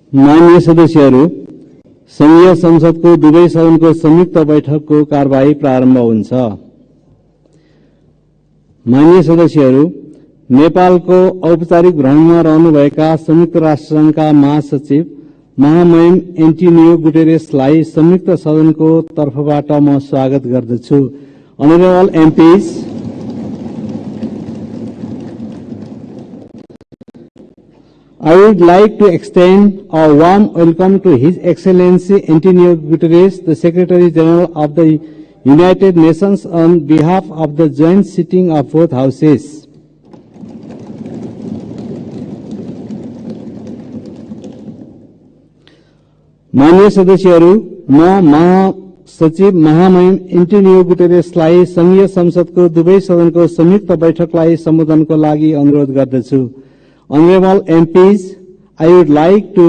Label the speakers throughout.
Speaker 1: माननीय सदस्यहरू, संघीय संसदको दुवै सदनको संयुक्त बैठकको कार्यवाही प्रारम्भ हुन्छ। माननीय सदस्यहरू, नेपालको औपचारिक भ्रमणमा रहनुभएका संयुक्त राष्ट्रसंघका महासचिव महामहिम एन्टोनियो गुटेरेसलाई संयुक्त सदनको तर्फबाट म स्वागत गर्दछु। Honorable MPs, I would like to extend a warm welcome to His Excellency Antonio Guterres, the Secretary General of the United Nations, on behalf of the joint sitting of both houses. माननीय सदस्यहरू, म महासचिव महामहिम Antonio गुटेरेसलाई संघीय संसदको दुवै सदनको संयुक्त बैठकलाई सम्बोधनको लागि अनुरोध गर्दछु। Honorable MPs, I would like to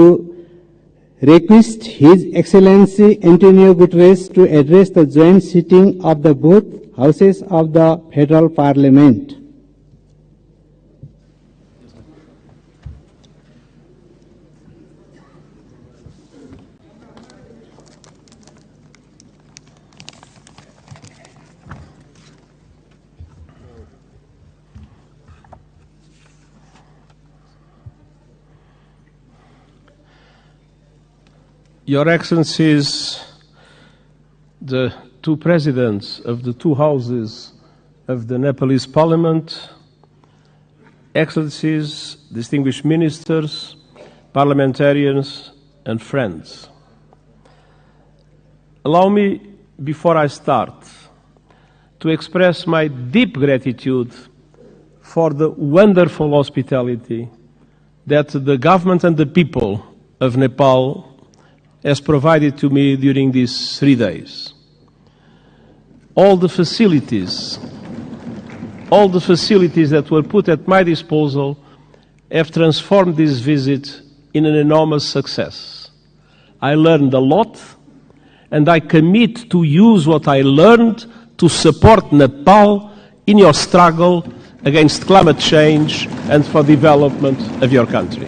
Speaker 1: request His Excellency Antonio Guterres to address the joint sitting of the both houses of the Federal Parliament.
Speaker 2: Your Excellencies, the two presidents of the two houses of the Nepalese Parliament, Excellencies, distinguished ministers, parliamentarians, and friends. Allow me, before I start, to express my deep gratitude for the wonderful hospitality that the government and the people of Nepal has provided to me during these 3 days. All the facilities that were put at my disposal have transformed this visit in an enormous success. I learned a lot, and I commit to use what I learned to support Nepal in your struggle against climate change and for development of your country.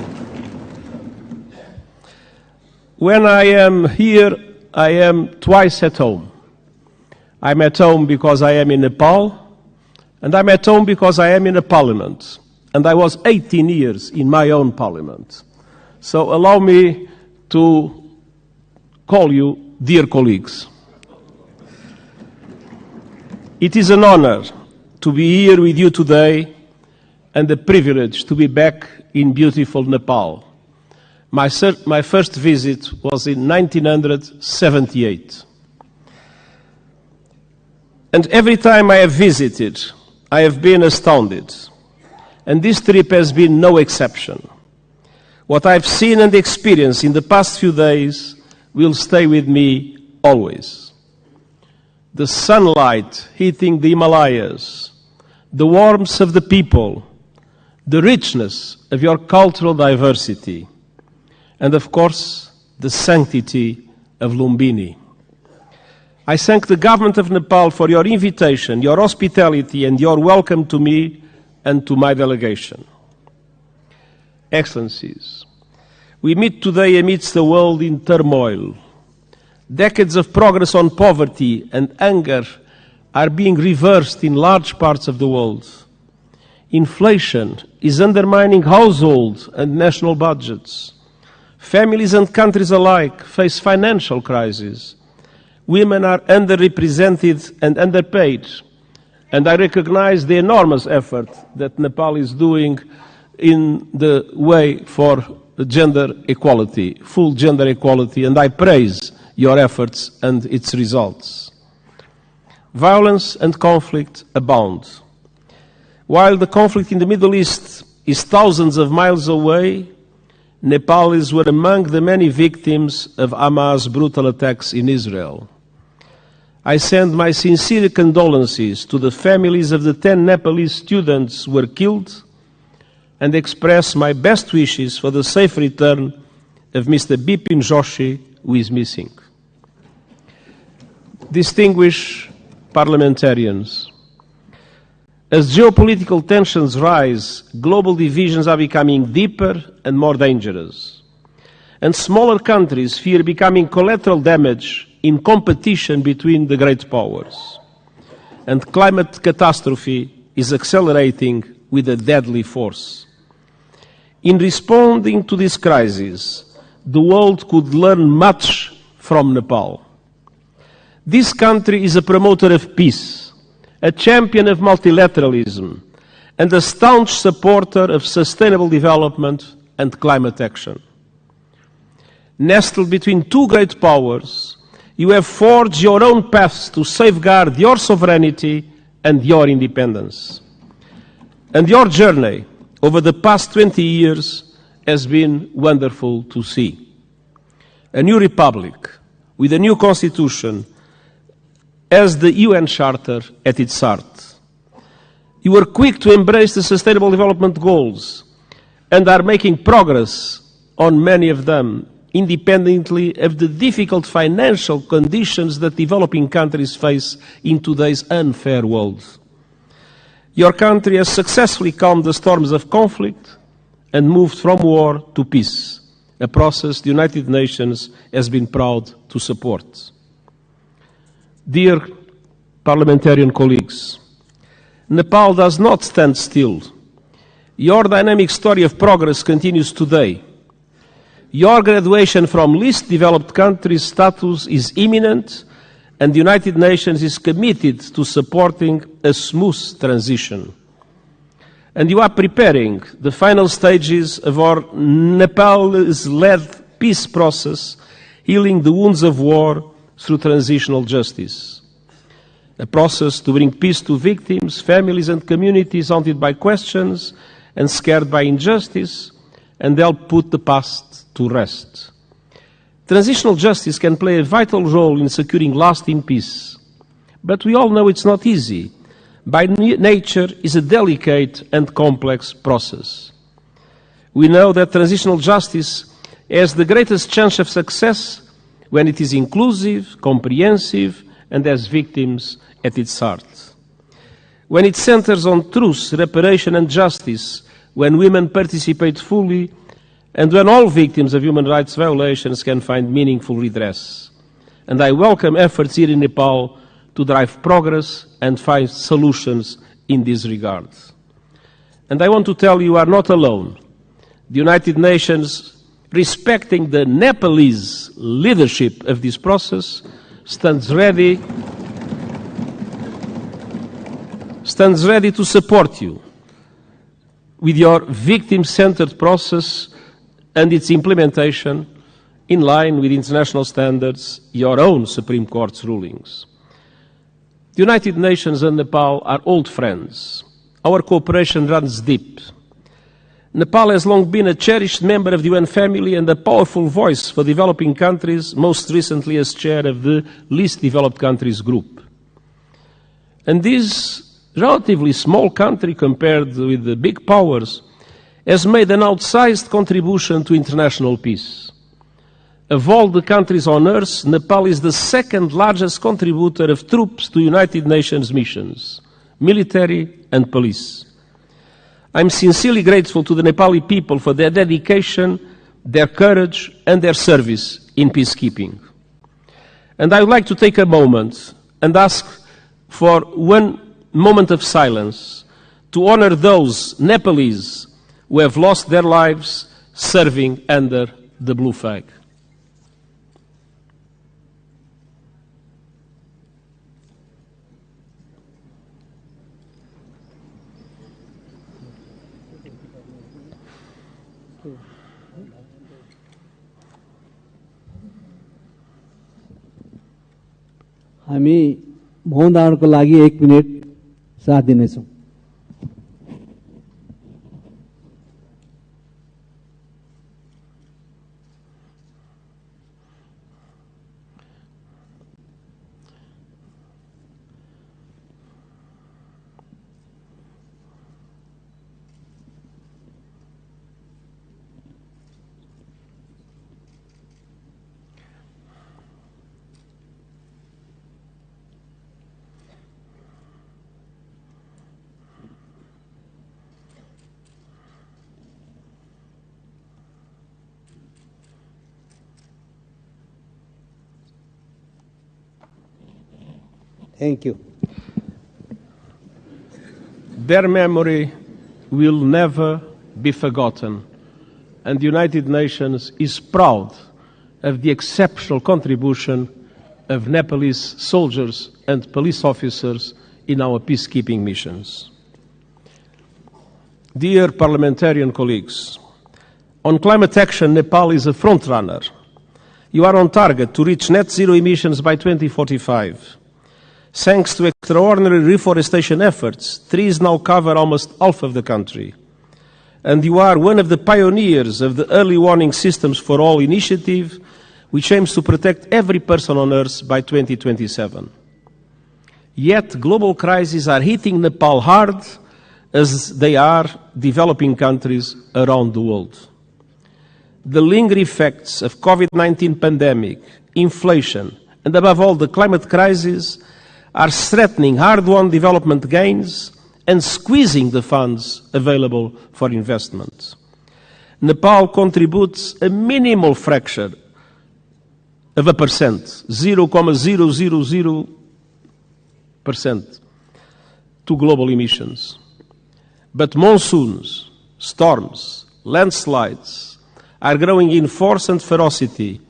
Speaker 2: When I am here, I am twice at home. I'm at home because I am in Nepal, and I'm at home because I am in a parliament. And I was 18 years in my own parliament. So allow me to call you dear colleagues. It is an honor to be here with you today and a privilege to be back in beautiful Nepal. My first visit was in 1978. And every time I have visited, I have been astounded. And this trip has been no exception. What I've seen and experienced in the past few days will stay with me always. The sunlight hitting the Himalayas, the warmth of the people, the richness of your cultural diversity, and of course, the sanctity of Lumbini. I thank the government of Nepal for your invitation, your hospitality, and your welcome to me and to my delegation. Excellencies, we meet today amidst a world in turmoil. Decades of progress on poverty and hunger are being reversed in large parts of the world. Inflation is undermining household and national budgets. Families and countries alike face financial crises. Women are underrepresented and underpaid. And I recognize the enormous effort that Nepal is doing in the way for gender equality, full gender equality, and I praise your efforts and its results. Violence and conflict abound. While the conflict in the Middle East is thousands of miles away, Nepalis were among the many victims of Hamas' brutal attacks in Israel. I send my sincere condolences to the families of the 10 Nepalese students who were killed and express my best wishes for the safe return of Mr. Bipin Joshi, who is missing. Distinguished parliamentarians, as geopolitical tensions rise, global divisions are becoming deeper and more dangerous. and smaller countries fear becoming collateral damage in competition between the great powers. And climate catastrophe is accelerating with a deadly force. In responding to this crisis, the world could learn much from Nepal. This country is a promoter of peace, a champion of multilateralism, and a staunch supporter of sustainable development and climate action. Nestled between two great powers, you have forged your own paths to safeguard your sovereignty and your independence. And your journey over the past 20 years has been wonderful to see. A new republic with a new constitution has the UN Charter at its heart. You were quick to embrace the Sustainable Development Goals and are making progress on many of them, independently of the difficult financial conditions that developing countries face in today's unfair world. Your country has successfully calmed the storms of conflict and moved from war to peace, a process the United Nations has been proud to support. Dear parliamentarian colleagues, Nepal does not stand still. Your dynamic story of progress continues today. Your graduation from least developed countries status is imminent, and the United Nations is committed to supporting a smooth transition. And you are preparing the final stages of our Nepal's-led peace process, healing the wounds of war through transitional justice. A process to bring peace to victims, families and communities haunted by questions and scared by injustice, and help put the past to rest. Transitional justice can play a vital role in securing lasting peace, but we all know it's not easy. By nature, is a delicate and complex process. We know that transitional justice has the greatest chance of success when it is inclusive, comprehensive, and has victims at its heart. When it centers on truth, reparation, and justice, when women participate fully, and when all victims of human rights violations can find meaningful redress. And I welcome efforts here in Nepal to drive progress and find solutions in this regard. And I want to tell you are not alone. The United Nations, respecting the Nepalese leadership of this process, stands ready to support you with your victim-centered process and its implementation in line with international standards, your own Supreme Court's rulings. The United Nations and Nepal are old friends. Our cooperation runs deep. Nepal has long been a cherished member of the UN family and a powerful voice for developing countries, most recently as chair of the Least Developed Countries Group. And this relatively small country compared with the big powers has made an outsized contribution to international peace. Of all the countries on earth, Nepal is the second largest contributor of troops to United Nations missions, military and police. I'm sincerely grateful to the Nepali people for their dedication, their courage, and their service in peacekeeping. And I would like to take a moment and ask for one moment of silence to honor those Nepalese who have lost their lives serving under the blue flag.
Speaker 1: हामी मौन धारणको लागि 1 minute साथ दिनेछौं। Thank you.
Speaker 2: Their memory will never be forgotten, and the United Nations is proud of the exceptional contribution of Nepalese soldiers and police officers in our peacekeeping missions. Dear parliamentarian colleagues, on climate action, Nepal is a frontrunner. You are on target to reach net zero emissions by 2045. Thanks to extraordinary reforestation efforts, trees now cover almost half of the country. And you are one of the pioneers of the Early Warning Systems for All initiative, which aims to protect every person on Earth by 2027. Yet global crises are hitting Nepal hard, as they are developing countries around the world. The lingering effects of COVID-19 pandemic, inflation, and above all the climate crisis are threatening hard-won development gains and squeezing the funds available for investment. Nepal contributes a minimal fraction of a percent, 0.000%, to global emissions. But monsoons, storms, landslides are growing in force and ferocity,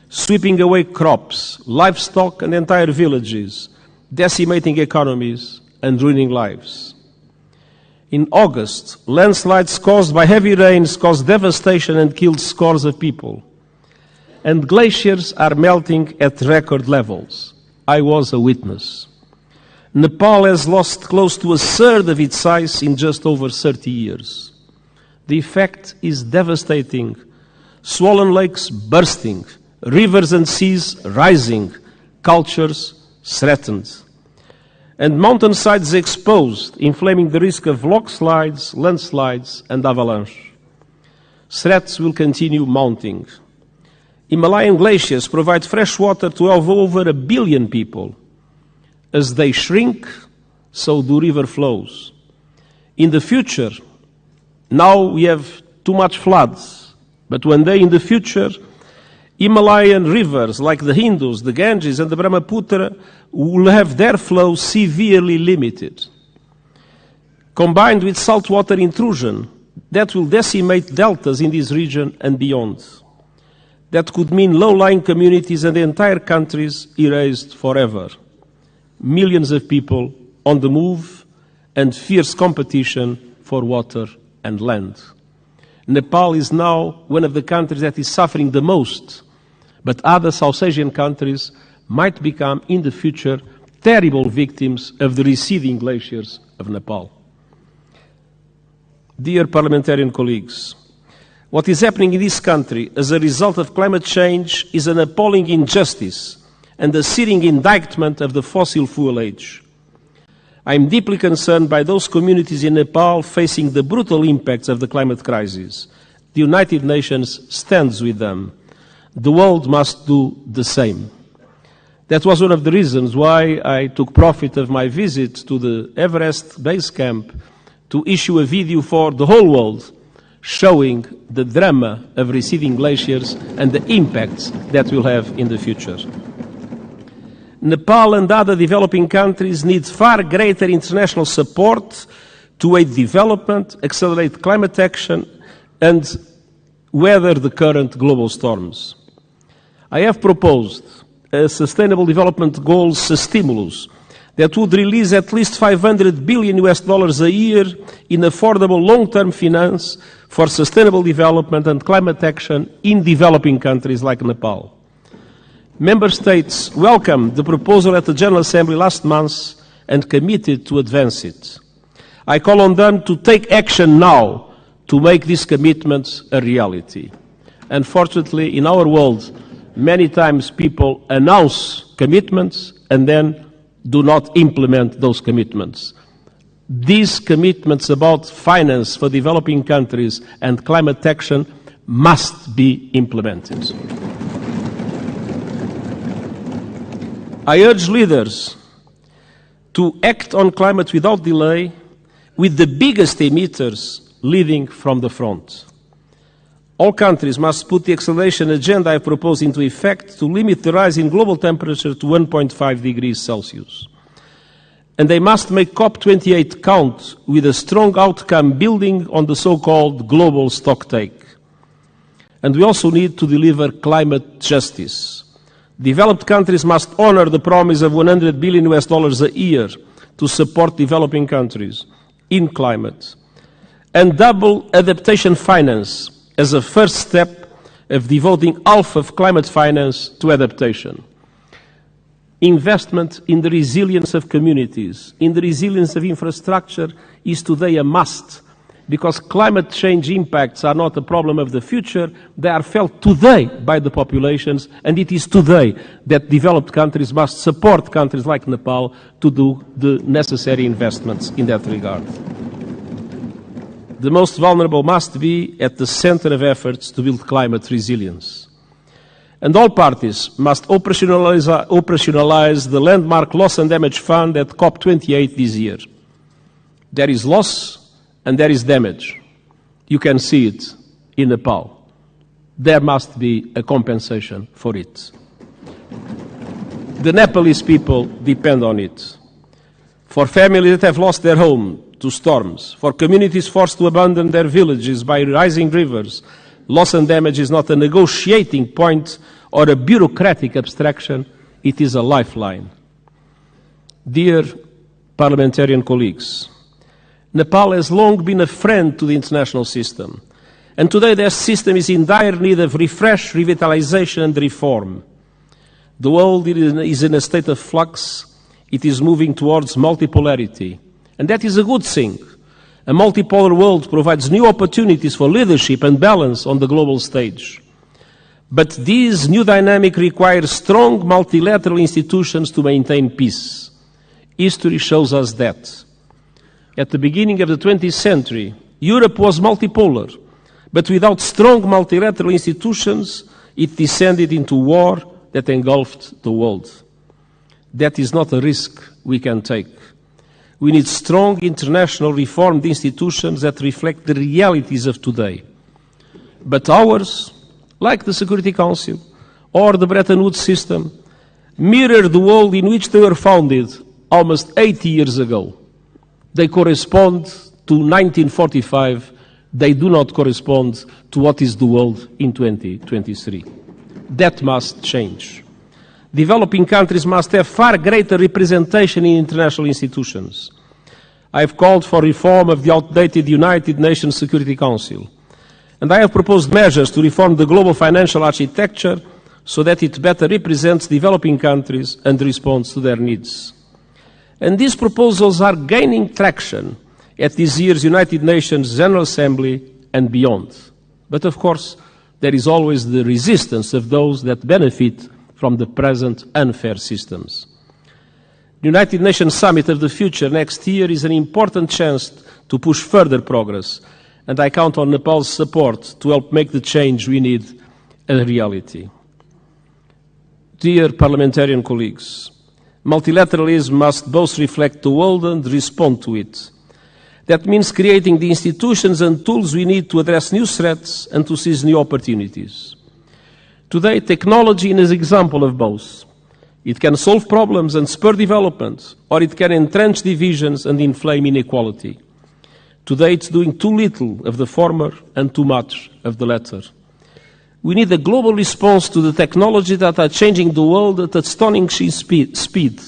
Speaker 2: sweeping away crops, livestock, and entire villages, decimating economies and ruining lives. In August, landslides caused by heavy rains caused devastation and killed scores of people. And glaciers are melting at record levels. I was a witness. Nepal has lost close to a third of its size in just over 30 years. The effect is devastating. Swollen lakes bursting, rivers and seas rising, cultures threatened, and mountainsides exposed, inflaming the risk of landslides, and avalanche. Threats will continue mounting. Himalayan glaciers provide fresh water to over 1 billion people. As they shrink, so do river flows. In the future, now we have too much floods, but one day in the future, Himalayan rivers like the Indus, the Ganges, and the Brahmaputra will have their flow severely limited. Combined with saltwater intrusion, that will decimate deltas in this region and beyond. That could mean low-lying communities and entire countries erased forever. Millions of people on the move and fierce competition for water and land. Nepal is now one of the countries that is suffering the most, but other South Asian countries might become in the future terrible victims of the receding glaciers of Nepal. Dear parliamentarian colleagues, what is happening in this country as a result of climate change is an appalling injustice and a searing indictment of the fossil fuel age. I am deeply concerned by those communities in Nepal facing the brutal impacts of the climate crisis. The United Nations stands with them. The world must do the same. That was one of the reasons why I took profit of my visit to the Everest base camp to issue a video for the whole world showing the drama of receding glaciers and the impacts that will have in the future. Nepal and other developing countries need far greater international support to aid development, accelerate climate action, and weather the current global storms. I have proposed a Sustainable Development Goals stimulus that would release at least $500 billion a year in affordable long-term finance for sustainable development and climate action in developing countries like Nepal. Member States welcomed the proposal at the General Assembly last month and committed to advance it. I call on them to take action now to make these commitments a reality. Unfortunately, in our world, many times people announce commitments and then do not implement those commitments. These commitments about finance for developing countries and climate action must be implemented. I urge leaders to act on climate without delay, with the biggest emitters leading from the front. All countries must put the acceleration agenda I propose into effect to limit the rise in global temperature to 1.5 degrees Celsius. And they must make COP28 count with a strong outcome building on the so-called global stocktake. And we also need to deliver climate justice. Developed countries must honor the promise of $100 billion a year to support developing countries in climate, and double adaptation finance as a first step of devoting half of climate finance to adaptation. Investment in the resilience of communities, in the resilience of infrastructure is today a must, because climate change impacts are not a problem of the future, they are felt today by the populations, and it is today that developed countries must support countries like Nepal to do the necessary investments in that regard. The most vulnerable must be at the center of efforts to build climate resilience. And all parties must operationalize the landmark loss and damage fund at COP28 this year. There is loss and there is damage. You can see it in Nepal. There must be a compensation for it. The Nepalese people depend on it. For families that have lost their home to storms, for communities forced to abandon their villages by rising rivers, loss and damage is not a negotiating point or a bureaucratic abstraction, it is a lifeline. Dear parliamentarian colleagues, Nepal has long been a friend to the international system, and today their system is in dire need of refresh, revitalization and reform. The world is in a state of flux. It is moving towards multipolarity, and that is a good thing. A multipolar world provides new opportunities for leadership and balance on the global stage. But this new dynamic requires strong multilateral institutions to maintain peace. History shows us that. At the beginning of the 20th century, Europe was multipolar, but without strong multilateral institutions, it descended into war that engulfed the world. That is not a risk we can take. We need strong international reformed institutions that reflect the realities of today. But ours, like the Security Council or the Bretton Woods system, mirror the world in which they were founded almost 80 years ago. They correspond to 1945. They do not correspond to what is the world in 2023. That must change. Developing countries must have far greater representation in international institutions. I have called for reform of the outdated United Nations Security Council. And I have proposed measures to reform the global financial architecture so that it better represents developing countries and responds to their needs. And these proposals are gaining traction at this year's United Nations General Assembly and beyond. But of course, there is always the resistance of those that benefit from the present unfair systems. The United Nations Summit of the Future next year is an important chance to push further progress, and I count on Nepal's support to help make the change we need a reality. Dear parliamentarian colleagues, multilateralism must both reflect the world and respond to it. That means creating the institutions and tools we need to address new threats and to seize new opportunities. Today, technology is an example of both. It can solve problems and spur development, or it can entrench divisions and inflame inequality. Today, it's doing too little of the former and too much of the latter. We need a global response to the technologies that are changing the world at astonishing speed,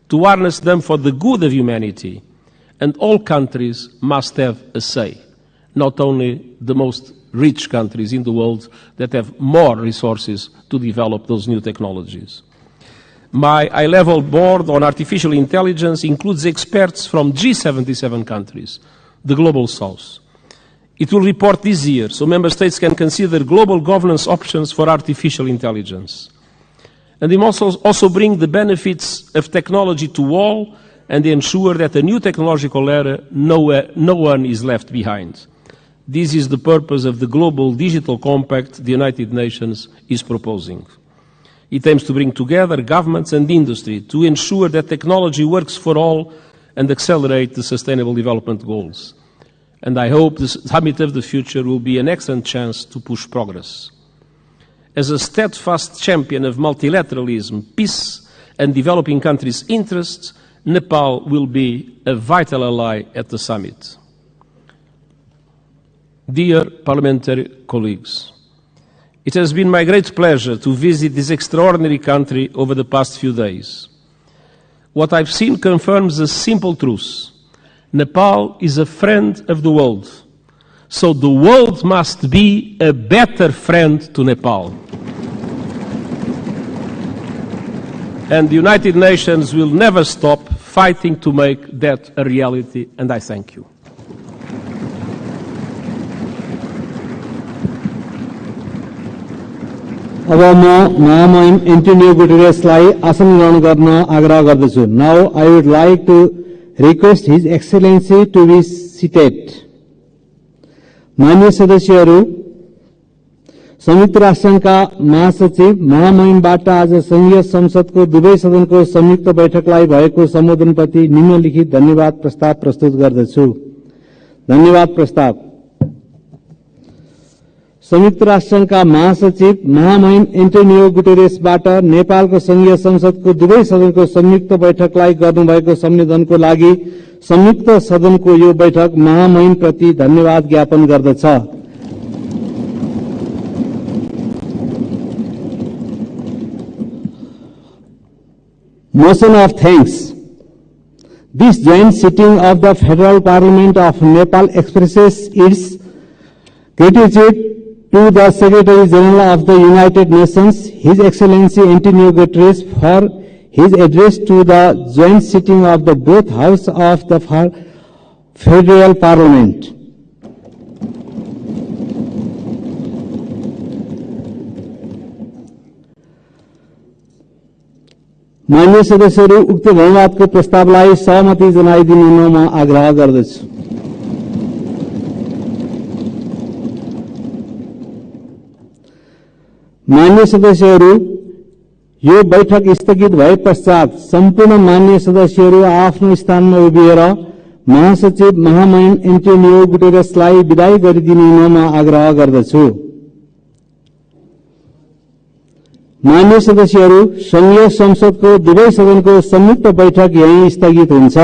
Speaker 2: to harness them for the good of humanity. And all countries must have a say, not only the most rich countries in the world that have more resources to develop those new technologies. My high-level board on artificial intelligence includes experts from G77 countries, the Global South. It will report this year, so member states can consider global governance options for artificial intelligence. And it must also bring the benefits of technology to all and ensure that a new technological era, no one is left behind. This is the purpose of the Global Digital Compact the United Nations is proposing. It aims to bring together governments and industry to ensure that technology works for all and accelerate the Sustainable Development Goals. And I hope the Summit of the Future will be an excellent chance to push progress. As a steadfast champion of multilateralism, peace, and developing countries' interests, Nepal will be a vital ally at the summit. Dear parliamentary colleagues, it has been my great pleasure to visit this extraordinary country over the past few days. What I've seen confirms a simple truth. Nepal is a friend of the world, so the world must be a better friend to Nepal. And the United Nations will never stop fighting to make that a reality, and I thank you.
Speaker 1: अब म महामहिम Antonio गुटेरेसलाई आसन ग्रहण गर्न आग्रह गर्दछु. Now I would like to request his excellency to be seated. मान्य सदस्यहरू, संयुक्त राष्ट्रसंघका महासचिव महामहिमबाट आज संघीय संसदको दुवै सदनको संयुक्त बैठकलाई भएको सम्बोधनप्रति निम्नलिखित धन्यवाद प्रस्ताव प्रस्तुत गर्दछु. धन्यवाद प्रस्ताव. संयुक्त राष्ट्रसंघका महासचिव महामहिम एन्टोनियो गुटेरेसबाट नेपालको संघीय संसदको दुवै सदनको संयुक्त बैठकलाई गर्नुभएको सम्बोधनको लागि संयुक्त सदनको यो बैठक महामहिम प्रति धन्यवाद ज्ञापन गर्दछ. Motion of thanks. This joint sitting of the Federal Parliament of Nepal expresses its gratitude to the Secretary General of the United Nations, His Excellency Antonio Guterres, for his address to the joint sitting of the both House of the Federal Parliament. मान्य सदस्यहरू, उक्त धन्यवादको प्रस्तावलाई सहमति जनाइदिन म आग्रह गर्दछु. मान्य सदस्यहरू, यो बैठक स्थगित भए पश्चात सम्पूर्ण मान्य सदस्यहरू आफ्नो स्थानमा उभिएर महासचिव महामहिम एन्टोनियो गुटेरेसलाई विदाई गरिदिन म आग्रह गर्दछु. मान्य सदस्यहरू, संघीय संसदको दुवै सदनको संयुक्त बैठक यही स्थगित हुन्छ.